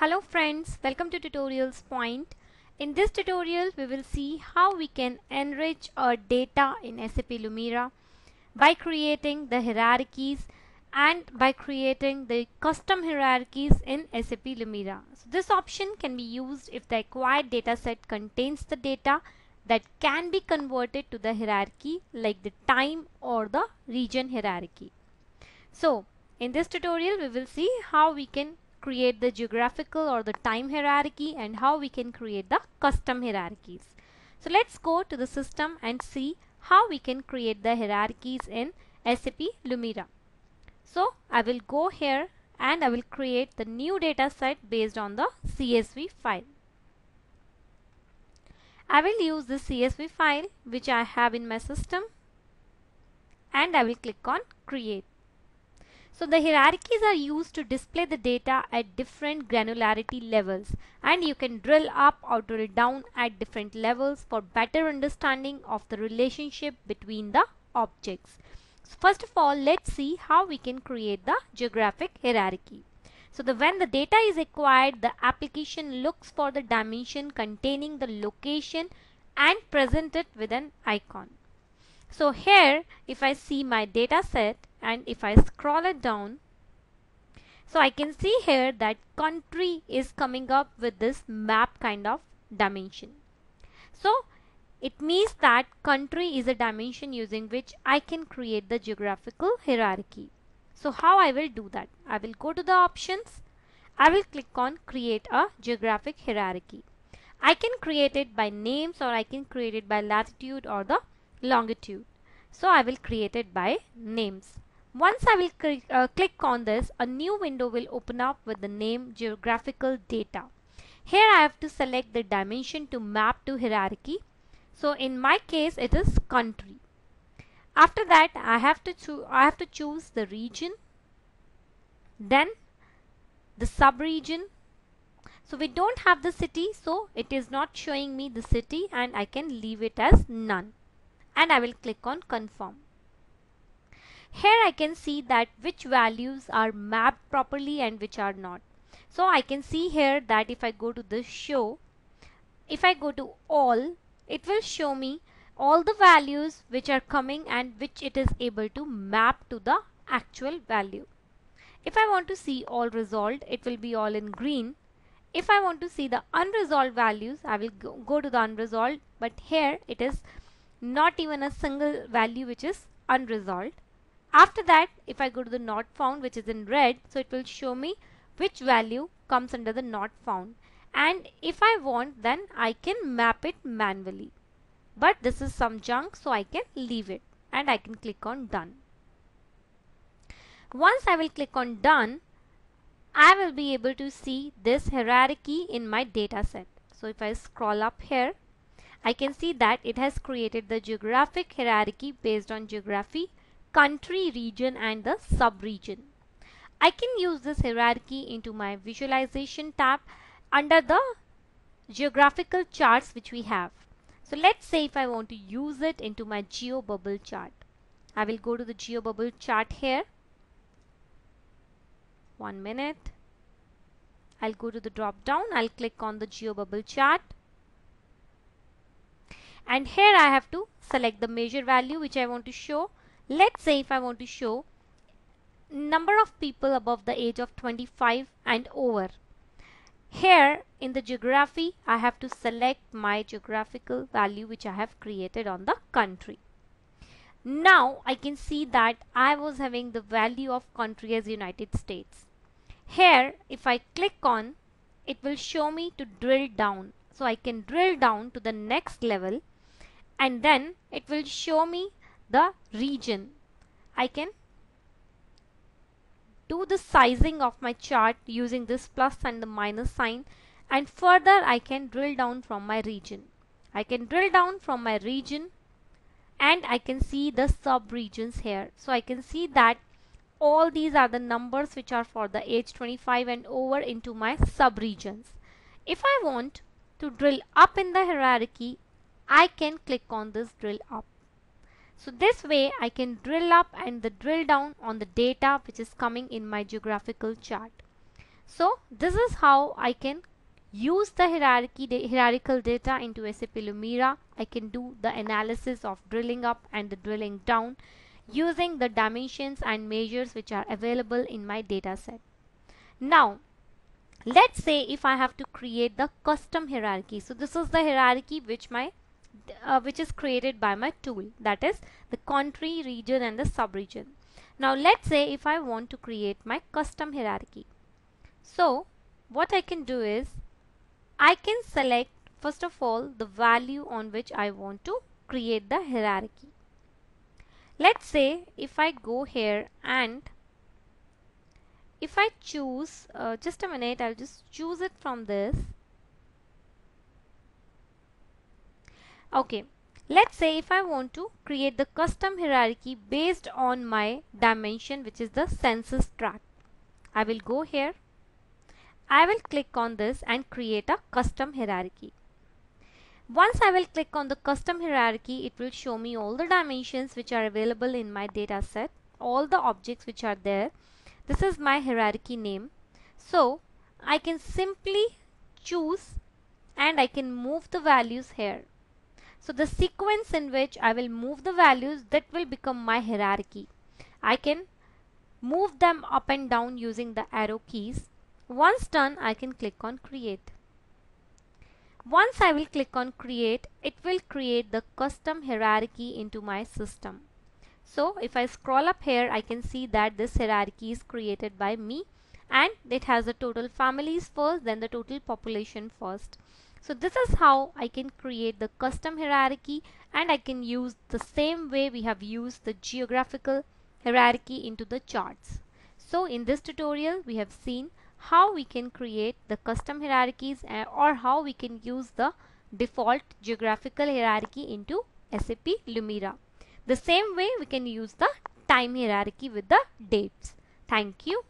Hello friends, welcome to Tutorials Point. In this tutorial, we will see how we can enrich our data in SAP Lumira by creating the hierarchies and by creating the custom hierarchies in SAP Lumira. So this option can be used if the acquired dataset contains the data that can be converted to the hierarchy like the time or the region hierarchy. So in this tutorial, we will see how we can create the geographical or the time hierarchy and how we can create the custom hierarchies. So let's go to the system and see how we can create the hierarchies in SAP Lumira. So I will go here and I will create the new data set based on the CSV file. I will use the CSV file which I have in my system and I will click on create. So the hierarchies are used to display the data at different granularity levels, and you can drill up or drill down at different levels for better understanding of the relationship between the objects. So first of all, let's see how we can create the geographic hierarchy. So when the data is acquired, the application looks for the dimension containing the location and present it with an icon. So here, if I see my data set and if I scroll it down, so I can see here that country is coming up with this map kind of dimension. So it means that country is a dimension using which I can create the geographical hierarchy. So how I will do that? I will go to the options. I will click on create a geographic hierarchy. I can create it by names or I can create it by latitude or the longitude. So I will create it by names. Once I will click on this, a new window will open up with the name geographical data. Here I have to select the dimension to map to hierarchy. So in my case it is country. After that I have to choose the region, then the sub-region. So we don't have the city, so it is not showing me the city and I can leave it as none. And I will click on confirm. Here I can see that which values are mapped properly and which are not. So I can see here that if I go to the show, if I go to all, it will show me all the values which are coming and which it is able to map to the actual value. If I want to see all resolved, it will be all in green. If I want to see the unresolved values, I will go to the unresolved, but here it is not even a single value which is unresolved. After that, if I go to the not found, which is in red, so it will show me which value comes under the not found. And if I want, then I can map it manually. But this is some junk, so I can leave it and I can click on done. Once I will click on done, I will be able to see this hierarchy in my data set. So if I scroll up here, I can see that it has created the geographic hierarchy based on geography, country, region and the sub-region. I can use this hierarchy into my visualization tab under the geographical charts which we have. So let's say if I want to use it into my GeoBubble chart. I will go to the GeoBubble chart here. 1 minute. I'll go to the drop down. I'll click on the GeoBubble chart. And here I have to select the measure value which I want to show. Let's say if I want to show number of people above the age of 25 and over. Here in the geography, I have to select my geographical value which I have created on the country. Now I can see that I was having the value of country as United States. Here if I click on, it will show me to drill down. So I can drill down to the next level and then it will show me the region. I can do the sizing of my chart using this plus and the minus sign, and further I can drill down from my region. I can drill down from my region and I can see the sub-regions here. So I can see that all these are the numbers which are for the age 25 and over into my sub-regions. If I want to drill up in the hierarchy, I can click on this drill up. So this way I can drill up and the drill down on the data which is coming in my geographical chart. So this is how I can use the hierarchical data into SAP Lumira. I can do the analysis of drilling up and the drilling down using the dimensions and measures which are available in my data set. Now let's say if I have to create the custom hierarchy. So this is the hierarchy which is created by my tool, that is the country, region and the sub-region. Now let's say if I want to create my custom hierarchy. So what I can do is I can select first of all the value on which I want to create the hierarchy. Let's say if I go here and if I choose, just a minute, I'll just choose it from this. Okay, let's say if I want to create the custom hierarchy based on my dimension, which is the census tract. I will go here. I will click on this and create a custom hierarchy. Once I will click on the custom hierarchy, it will show me all the dimensions which are available in my data set, all the objects which are there. This is my hierarchy name. So I can simply choose and I can move the values here. So the sequence in which I will move the values, that will become my hierarchy. I can move them up and down using the arrow keys. Once done, I can click on create. Once I will click on create, it will create the custom hierarchy into my system. So if I scroll up here, I can see that this hierarchy is created by me and it has the total families first, then the total population first. So this is how I can create the custom hierarchy, and I can use the same way we have used the geographical hierarchy into the charts. So in this tutorial we have seen how we can create the custom hierarchies or how we can use the default geographical hierarchy into SAP Lumira. The same way we can use the time hierarchy with the dates. Thank you.